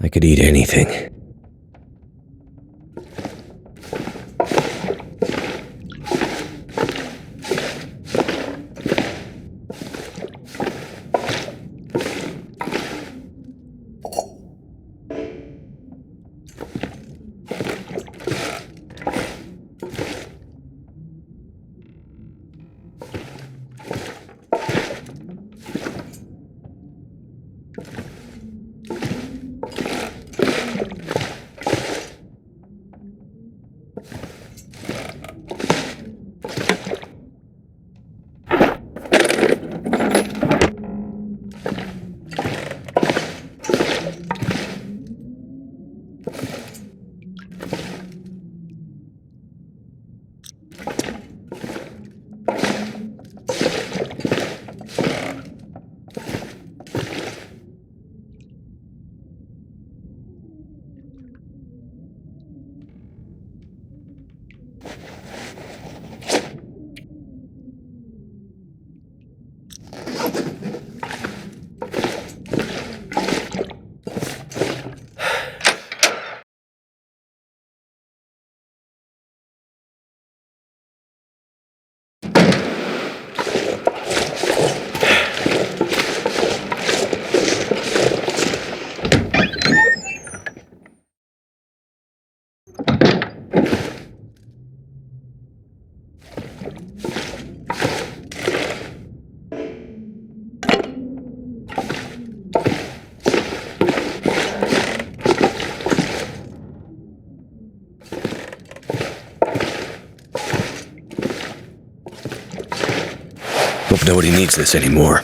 I could eat anything. Hope nobody needs this anymore.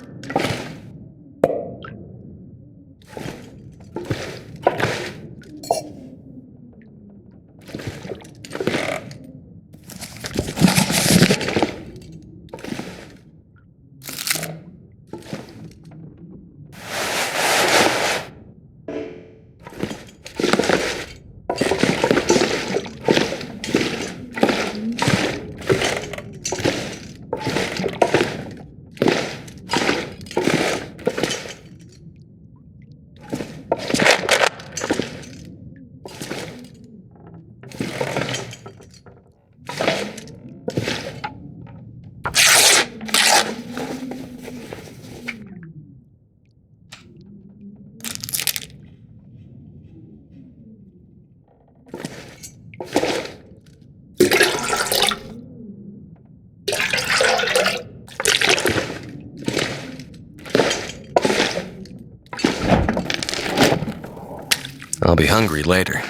I'll be hungry later.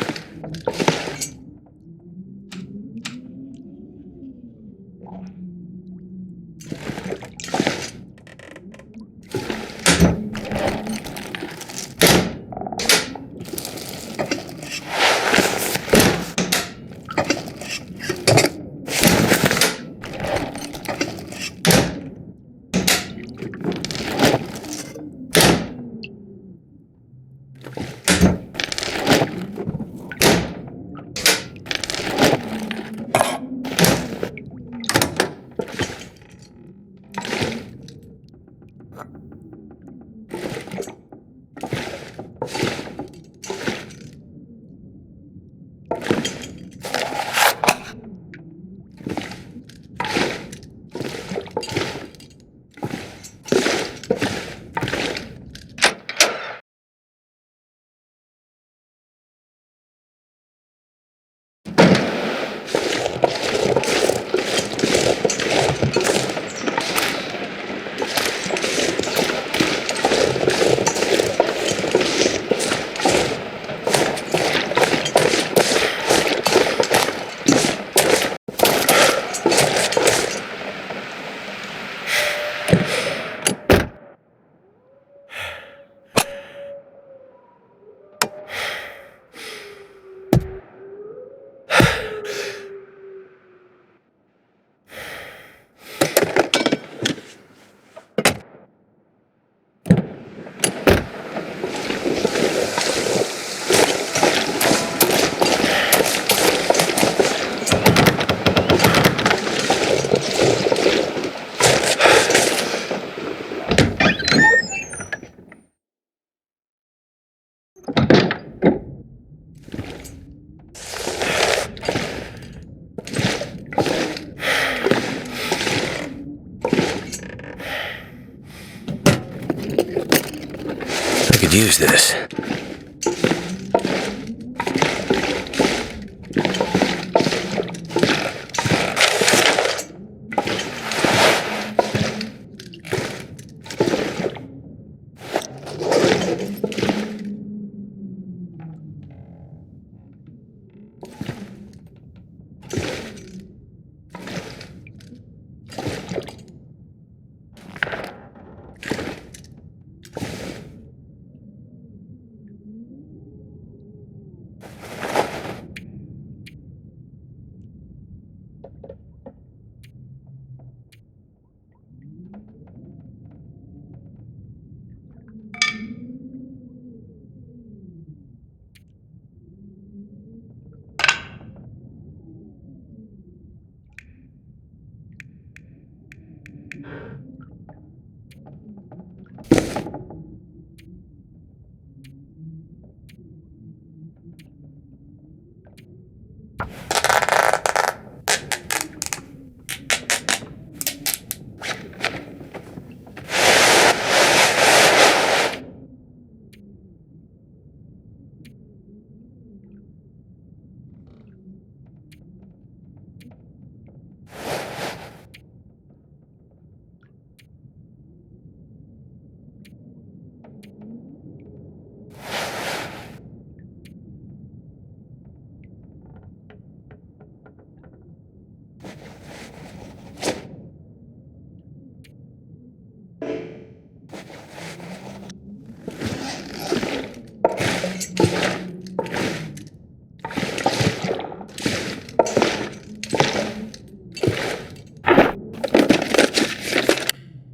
could use this.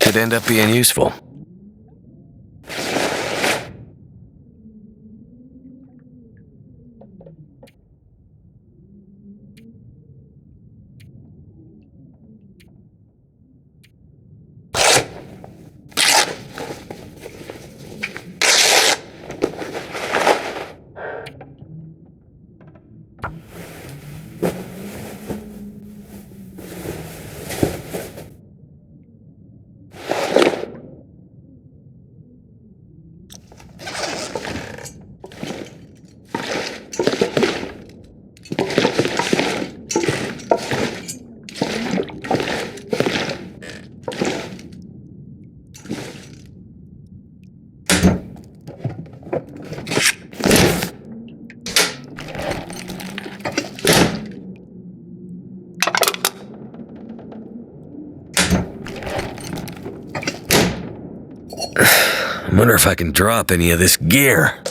Could end up being useful. I wonder if I can drop any of this gear.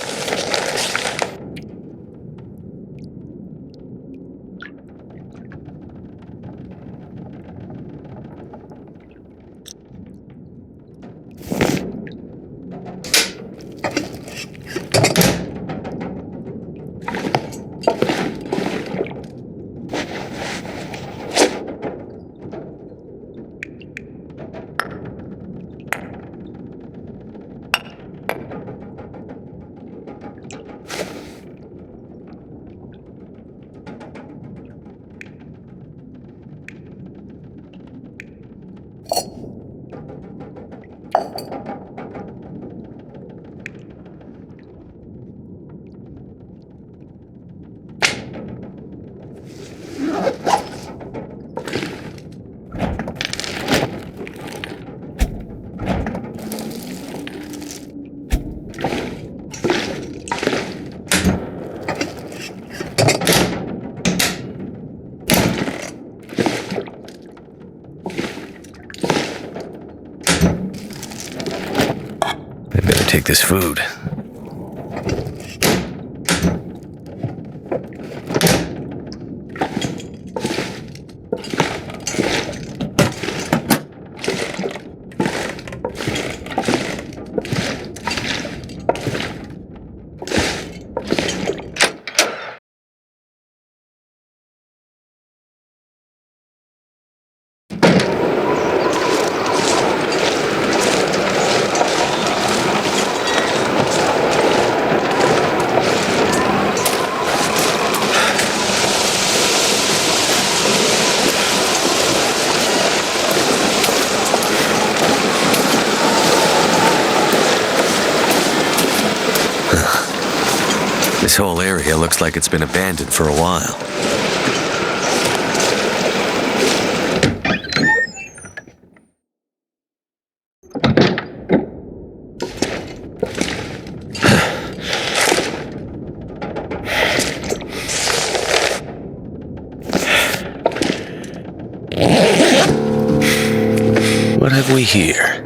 I better take this food. whole area looks like it's been abandoned for a while. What have we here?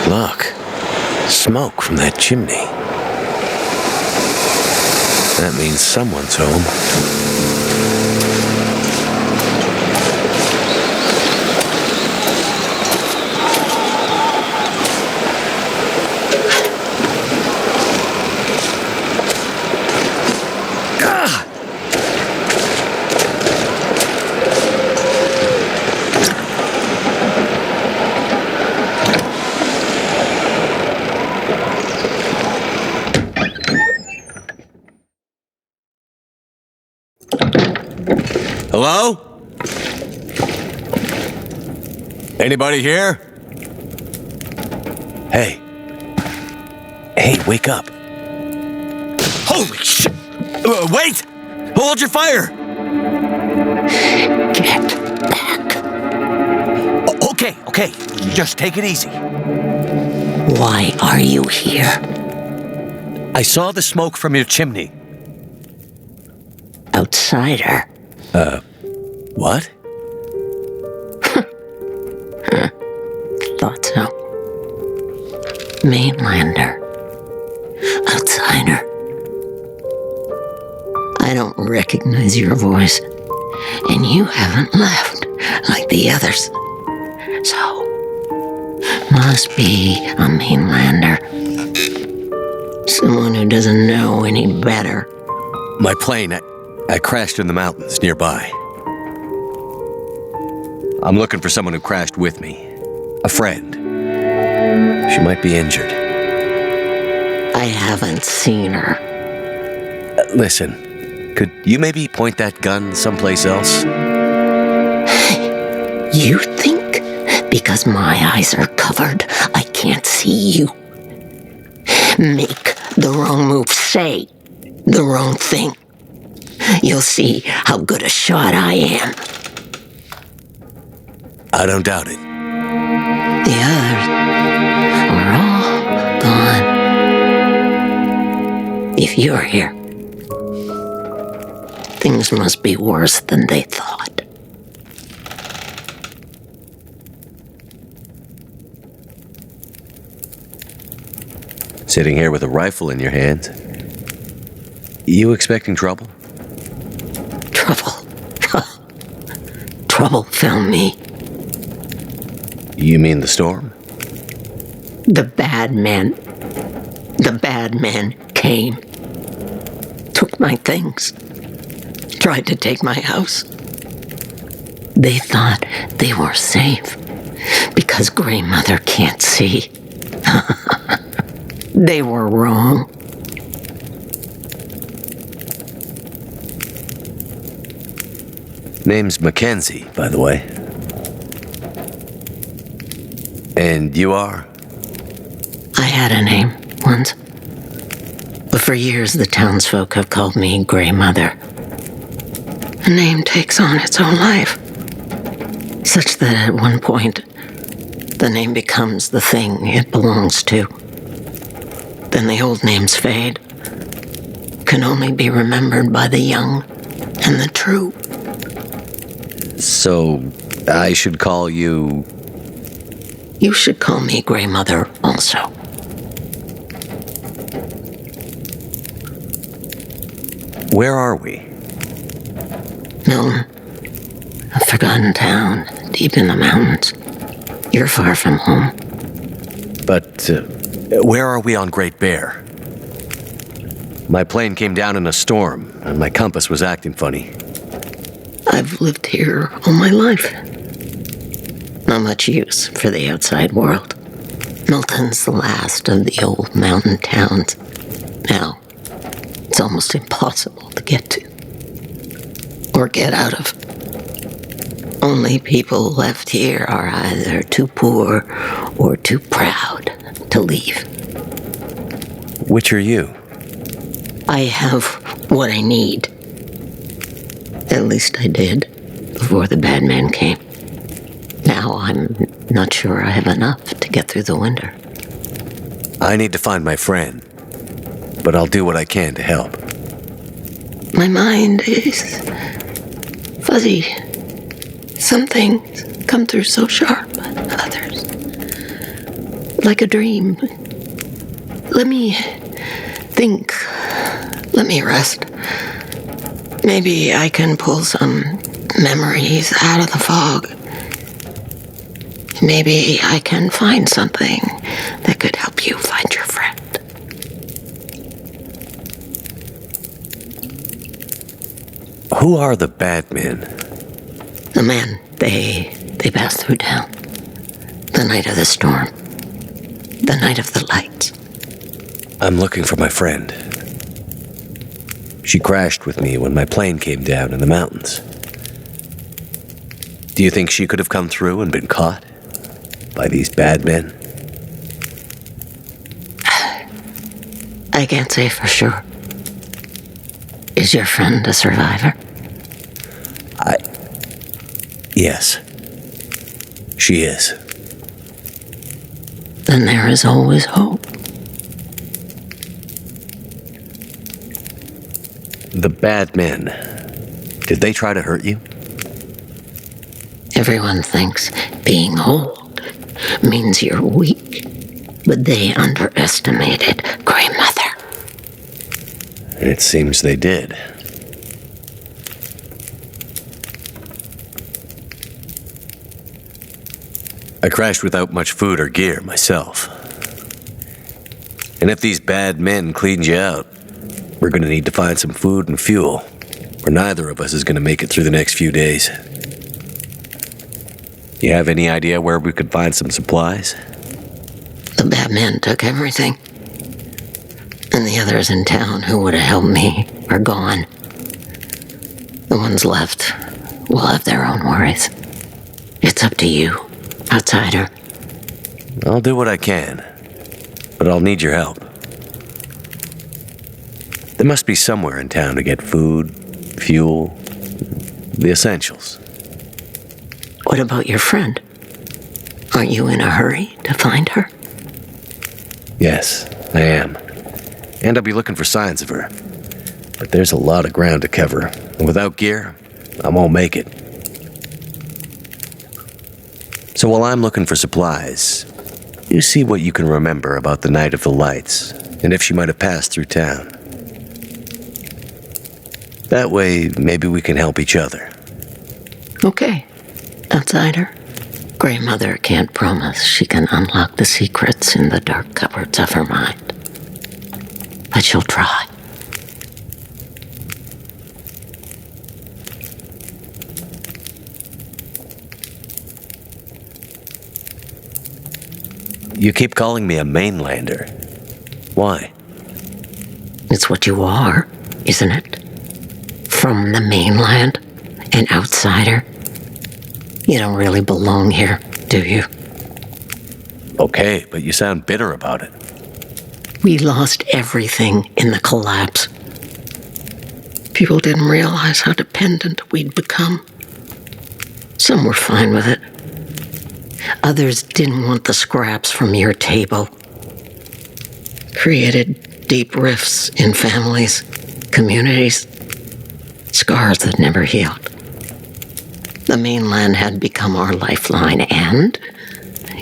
Look, smoke from that chimney. That means someone's home. Hello? Anybody here? Hey. Hey, wake up. Holy shit! Wait! Hold your fire! Get back. Okay. Just take it easy. Why are you here? I saw the smoke from your chimney. Outsider. What? Thought so. Mainlander. Outsider. I don't recognize your voice, and you haven't left like the others. So, must be a mainlander. Someone who doesn't know any better. My plane, I crashed in the mountains nearby. I'm looking for someone who crashed with me. A friend. She might be injured. I haven't seen her. Listen, could you maybe point that gun someplace else? You think because my eyes are covered, I can't see you? Make the wrong move, say the wrong thing. You'll see how good a shot I am. I don't doubt it. The others are all gone. If you're here, things must be worse than they thought. Sitting here with a rifle in your hand. You expecting trouble? Trouble. Trouble found me. You mean the storm? The bad men. The bad men came. Took my things. Tried to take my house. They thought they were safe because Grey Mother can't see. They were wrong. Name's Mackenzie, by the way. And you are? I had a name once. But for years the townsfolk have called me Grey Mother. A name takes on its own life. Such that at one point, the name becomes the thing it belongs to. Then the old names fade. Can only be remembered by the young and the true. So, I should call you... You should call me Grey Mother also. Where are we? Milton, a forgotten town deep in the mountains. You're far from home. But, where are we on Great Bear? My plane came down in a storm, and my compass was acting funny. I've lived here all my life. Not much use for the outside world. Milton's the last of the old mountain towns. Now, it's almost impossible to get to. Or get out of. Only people left here are either too poor or too proud to leave. Which are you? I have what I need. At least I did, before the bad man came. Now I'm not sure I have enough to get through the winter. I need to find my friend, but I'll do what I can to help. My mind is fuzzy. Some things come through so sharp, others like a dream. Let me think. Let me rest. Maybe I can pull some memories out of the fog. Maybe I can find something that could help you find your friend. Who are the bad men? The men, they passed through town. The night of the storm. The night of the lights. I'm looking for my friend. She crashed with me when my plane came down in the mountains. Do you think she could have come through and been caught by these bad men? I can't say for sure. Is your friend a survivor? Yes. She is. Then there is always hope. The bad men, did they try to hurt you? Everyone thinks being old means you're weak, but they underestimated Grey Mother. It seems they did. I crashed without much food or gear myself. And if these bad men cleaned you out, we're going to need to find some food and fuel, or neither of us is going to make it through the next few days. You have any idea where we could find some supplies? The bad men took everything. And the others in town who would have helped me are gone. The ones left will have their own worries. It's up to you, outsider. I'll do what I can, but I'll need your help. There must be somewhere in town to get food, fuel, the essentials. What about your friend? Aren't you in a hurry to find her? Yes, I am. And I'll be looking for signs of her. But there's a lot of ground to cover, and without gear, I won't make it. So while I'm looking for supplies, you see what you can remember about the night of the lights, and if she might have passed through town. That way, maybe we can help each other. Okay, outsider. Grandmother can't promise she can unlock the secrets in the dark cupboards of her mind. But she'll try. You keep calling me a mainlander. Why? It's what you are, isn't it? From the mainland, an outsider. You don't really belong here, do you? Okay, but you sound bitter about it. We lost everything in the collapse. People didn't realize how dependent we'd become. Some were fine with it. Others didn't want the scraps from your table. Created deep rifts in families, communities, scars that never healed. The mainland had become our lifeline, and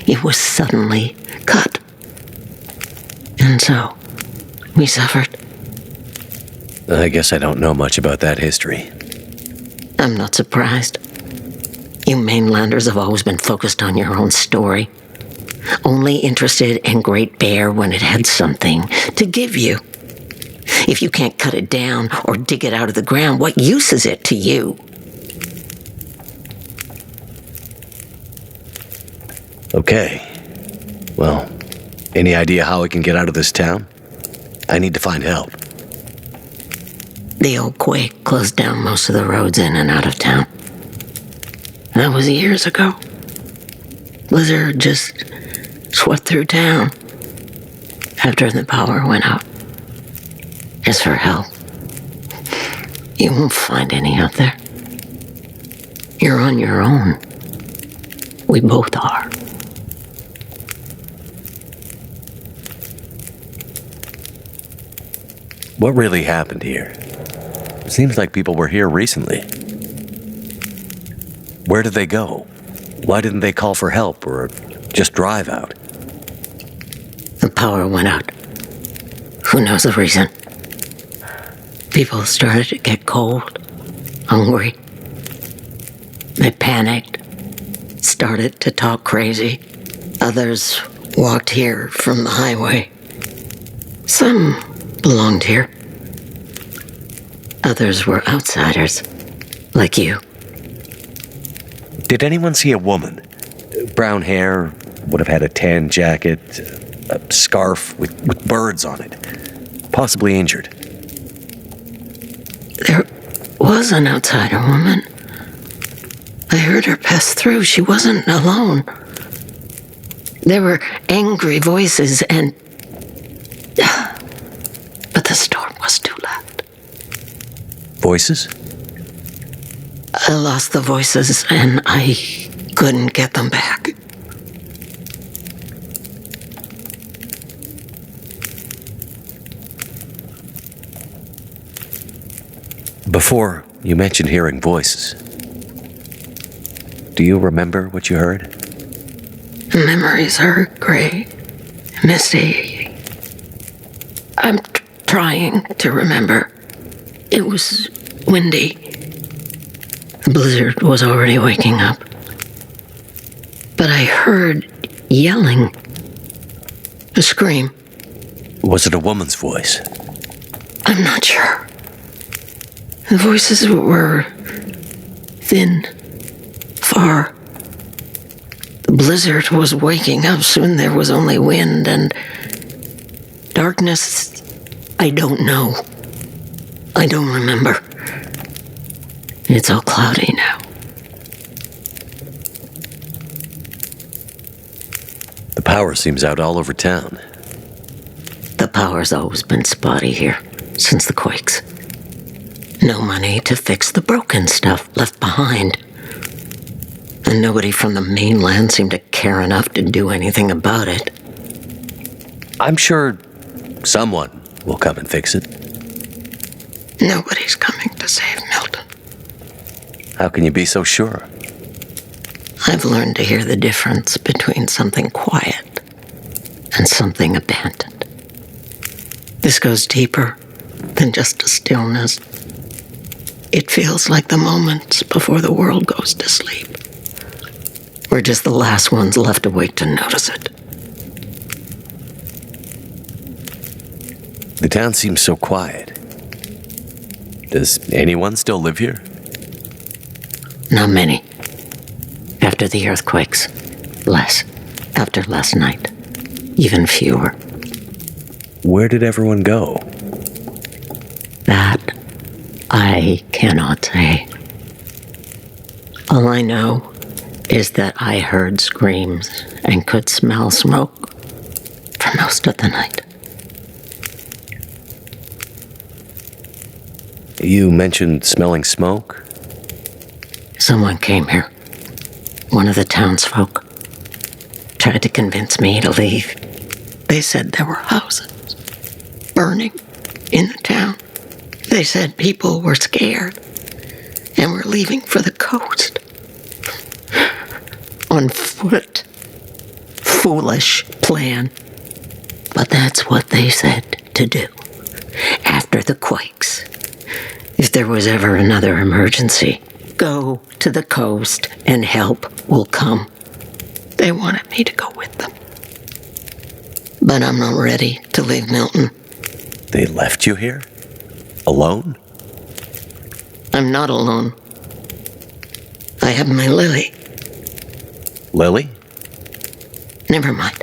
it was suddenly cut. And so, we suffered. I guess I don't know much about that history. I'm not surprised. You mainlanders have always been focused on your own story. Only interested in Great Bear when it had something to give you. If you can't cut it down or dig it out of the ground, what use is it to you? Okay. Well, any idea how I can get out of this town? I need to find help. The old quake closed down most of the roads in and out of town. That was years ago. Blizzard just swept through town after the power went out. As for help, you won't find any out there. You're on your own. We both are. What really happened here? Seems like people were here recently. Where did they go? Why didn't they call for help or just drive out? The power went out. Who knows the reason? People started to get cold, hungry. They panicked, started to talk crazy. Others walked here from the highway. Some belonged here. Others were outsiders, like you. Did anyone see a woman? Brown hair, would have had a tan jacket, a scarf with birds on it. Possibly injured. There was an outsider woman. I heard her pass through. She wasn't alone. There were angry voices and... But the storm was too loud. Voices? I lost the voices and I couldn't get them back. Before, you mentioned hearing voices. Do you remember what you heard? Memories are gray, misty. I'm trying to remember. It was windy. The blizzard was already waking up. But I heard yelling. A scream. Was it a woman's voice? I'm not sure. The voices were thin, far. The blizzard was waking up. Soon there was only wind and darkness. I don't know. I don't remember. It's all cloudy now. The power seems out all over town. The power's always been spotty here, since the quakes. No money to fix the broken stuff left behind. And nobody from the mainland seemed to care enough to do anything about it. I'm sure someone will come and fix it. Nobody's coming to save Milton. How can you be so sure? I've learned to hear the difference between something quiet and something abandoned. This goes deeper than just a stillness. It feels like the moments before the world goes to sleep. We're just the last ones left awake to notice it. The town seems so quiet. Does anyone still live here? Not many. After the earthquakes, less. After last night, even fewer. Where did everyone go? That I cannot say. All I know is that I heard screams and could smell smoke for most of the night. You mentioned smelling smoke? Someone came here. One of the townsfolk. Tried to convince me to leave. They said there were houses burning in the town. They said people were scared and were leaving for the coast. On foot. Foolish plan. But that's what they said to do. After the quakes. If there was ever another emergency, go to the coast and help will come. They wanted me to go with them. But I'm not ready to leave Milton. They left you here? Alone? I'm not alone. I have my Lily. Lily? Never mind.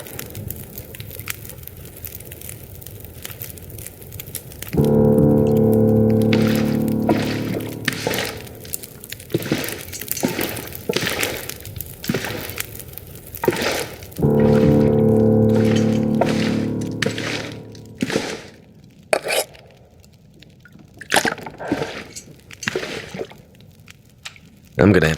I'm gonna...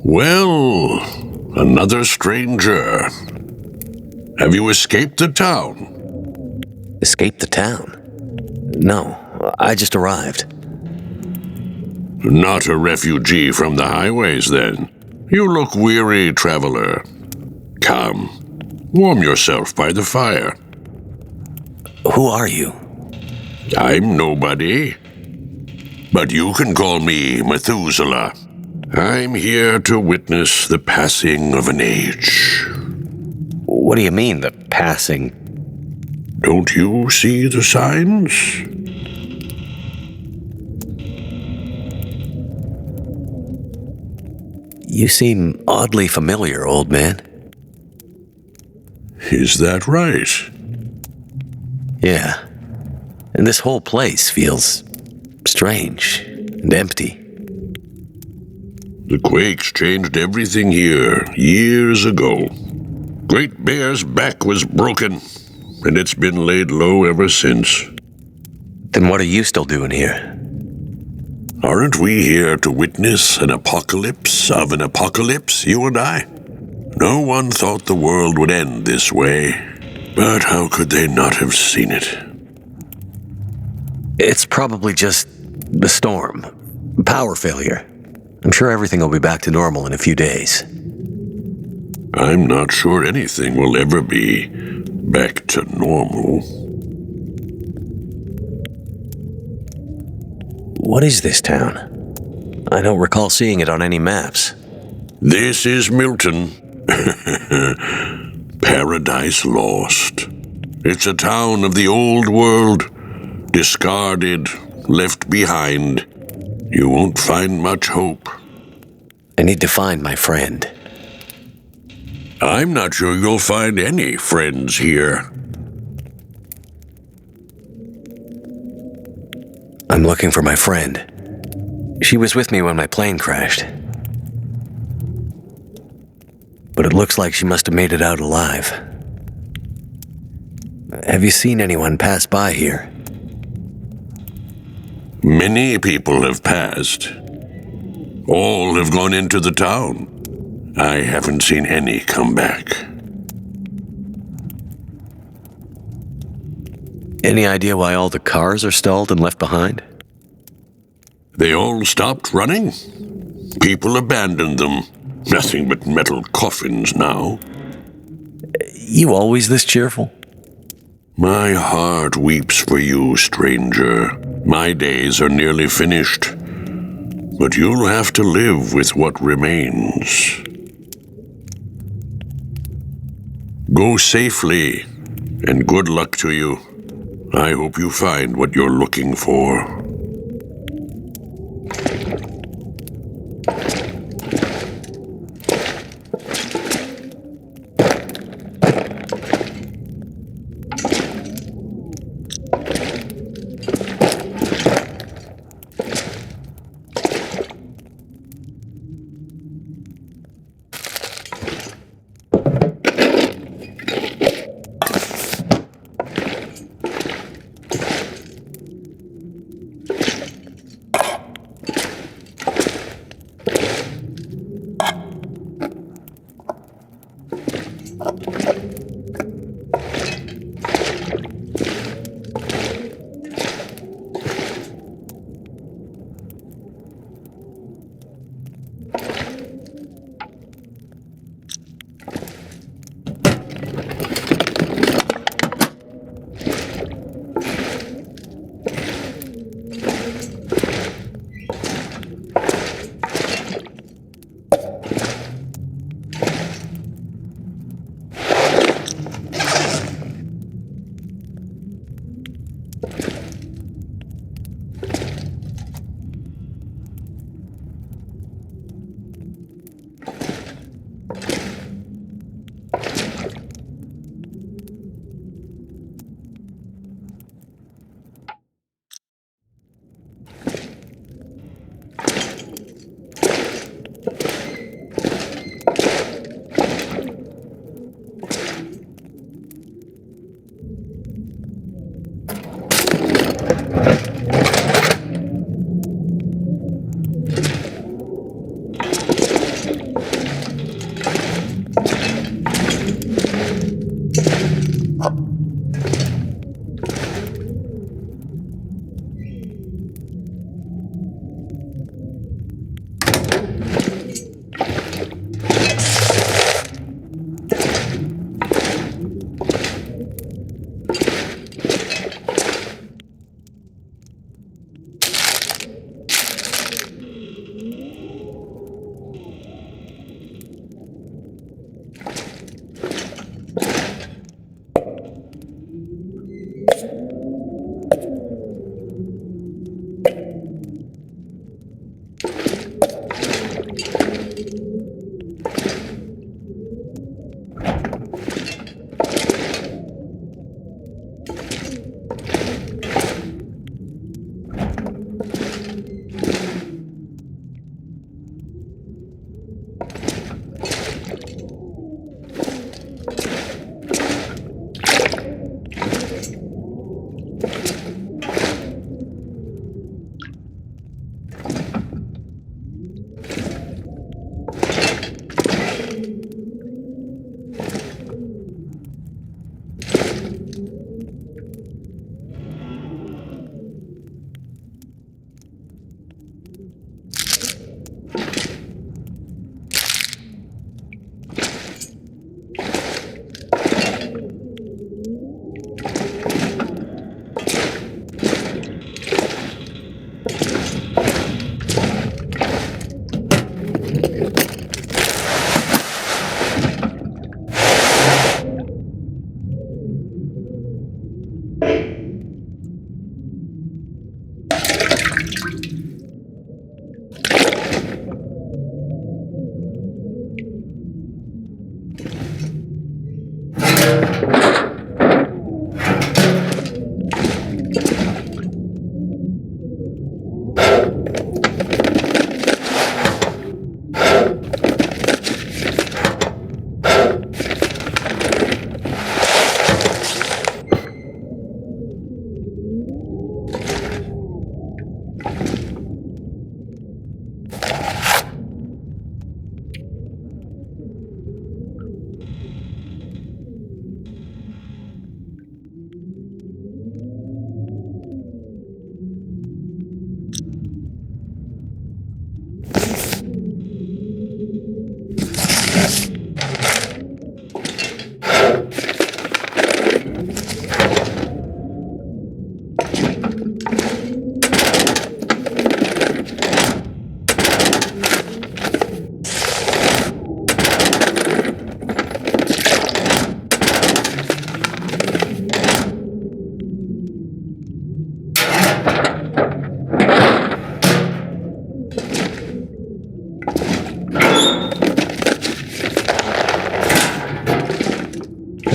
Well, another stranger. Have you escaped the town? Escaped the town? No, I just arrived. Not a refugee from the highways, then. You look weary, traveler. Come, warm yourself by the fire. Who are you? I'm nobody. But you can call me Methuselah. I'm here to witness the passing of an age. What do you mean, the passing? Don't you see the signs? You seem oddly familiar, old man. Is that right? Yeah. And this whole place feels strange and empty. The quakes changed everything here years ago. Great Bear's back was broken, and it's been laid low ever since. Then what are you still doing here? Aren't we here to witness an apocalypse of an apocalypse, you and I? No one thought the world would end this way, but how could they not have seen it? It's probably just the storm. Power failure. I'm sure everything will be back to normal in a few days. I'm not sure anything will ever be back to normal. What is this town? I don't recall seeing it on any maps. This is Milton. Paradise Lost. It's a town of the old world, discarded, left behind. You won't find much hope. I need to find my friend. I'm not sure you'll find any friends here. I'm looking for my friend. She was with me when my plane crashed. But it looks like she must have made it out alive. Have you seen anyone pass by here? Many people have passed. All have gone into the town. I haven't seen any come back. Any idea why all the cars are stalled and left behind? They all stopped running. People abandoned them. Nothing but metal coffins now. You always this cheerful? My heart weeps for you, stranger. My days are nearly finished. But you'll have to live with what remains. Go safely, and good luck to you. I hope you find what you're looking for.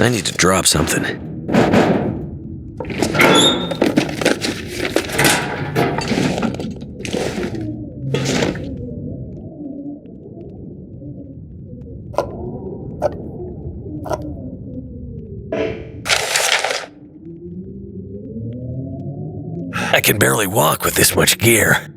I need to drop something. I can barely walk with this much gear.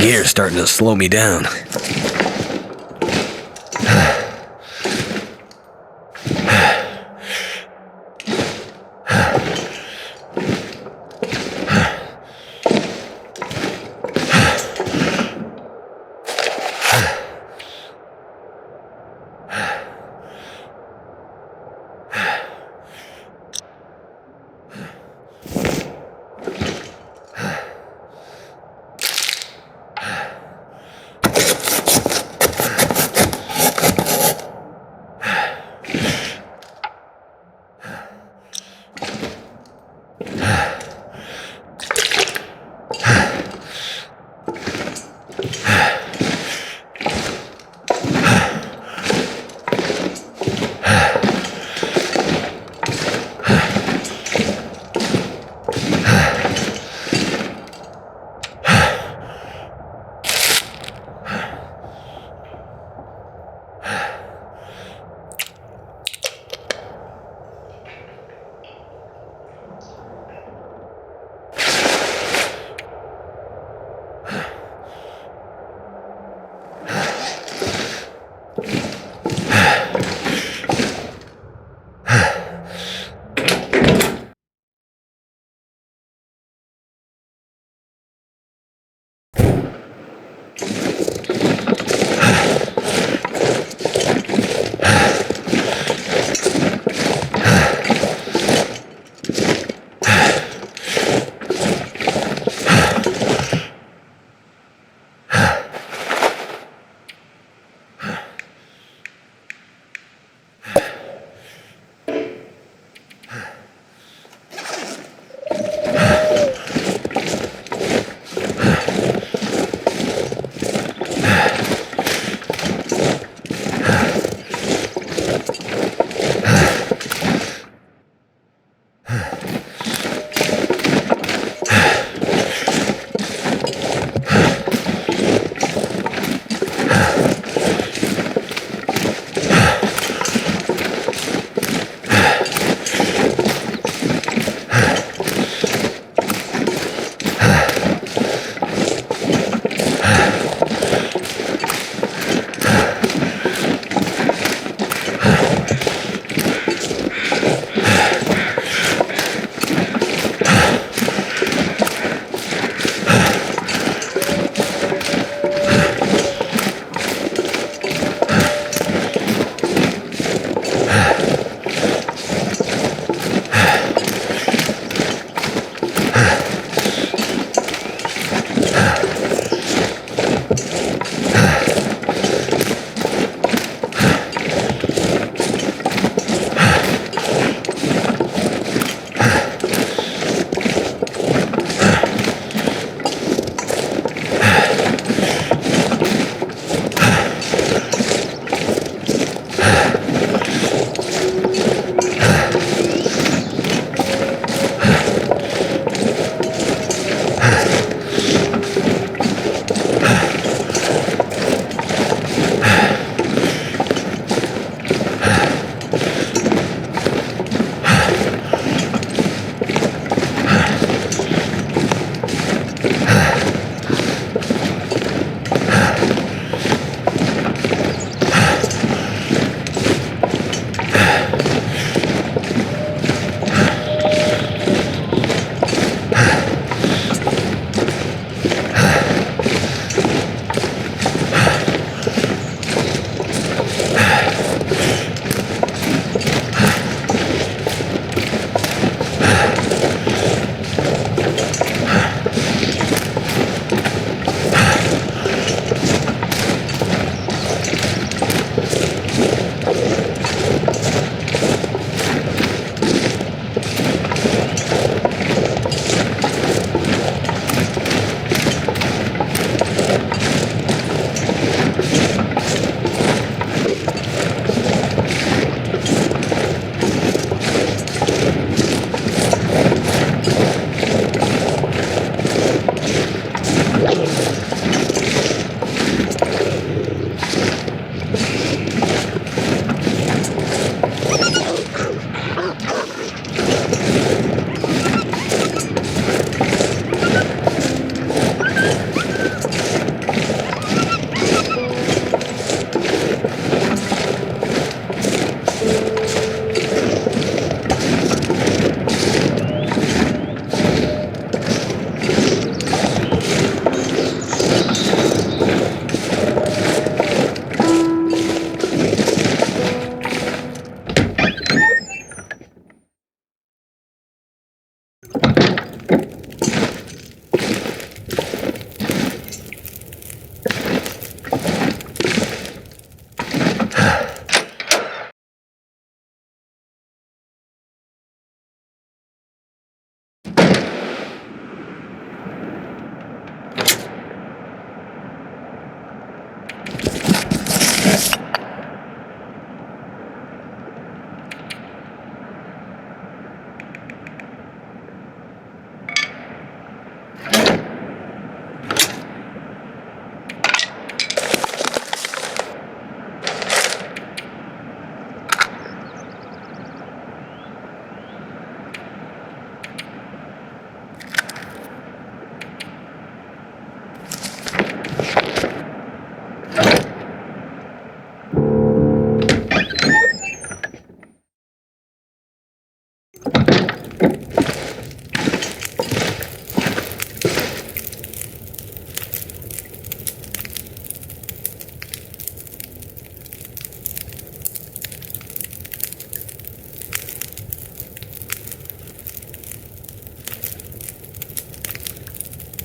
Gear's starting to slow me down.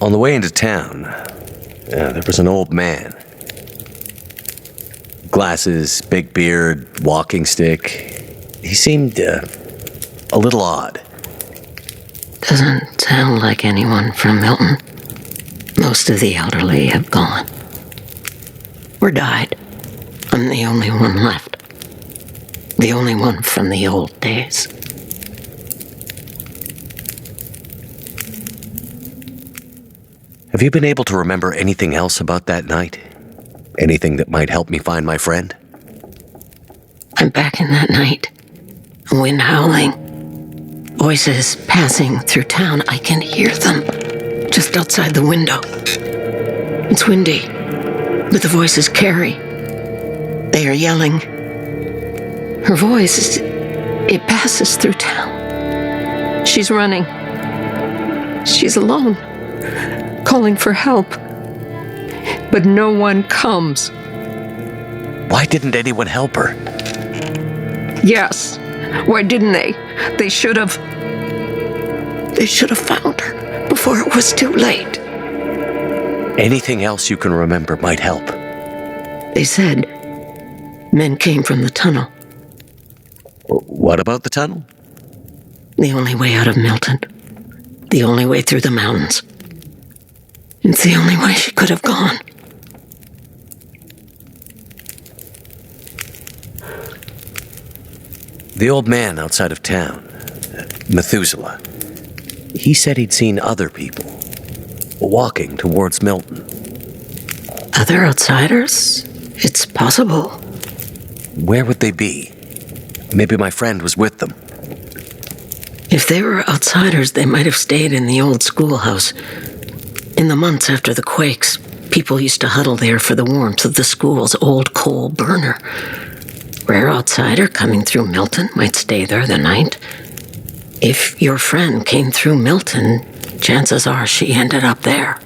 On the way into town, there was an old man. Glasses, big beard, walking stick. He seemed a little odd. Doesn't sound like anyone from Milton. Most of the elderly have gone. Or died. I'm the only one left. The only one from the old days. Have you been able to remember anything else about that night? Anything that might help me find my friend? I'm back in that night. Wind howling. Voices passing through town. I can hear them just outside the window. It's windy, but the voices carry. They are yelling. Her voice, it passes through town. She's running. She's alone, calling for help. But no one comes. Why didn't anyone help her? Yes. Why didn't they? They should have found her before it was too late. Anything else you can remember might help. They said men came from the tunnel. What about the tunnel? The only way out of Milton. The only way through the mountains. It's the only way she could have gone. The old man outside of town, Methuselah, he said he'd seen other people walking towards Milton. Other outsiders? It's possible. Where would they be? Maybe my friend was with them. If they were outsiders, they might have stayed in the old schoolhouse. In the months after the quakes, people used to huddle there for the warmth of the school's old coal burner. Rare outsider coming through Milton might stay there the night. If your friend came through Milton, chances are she ended up there.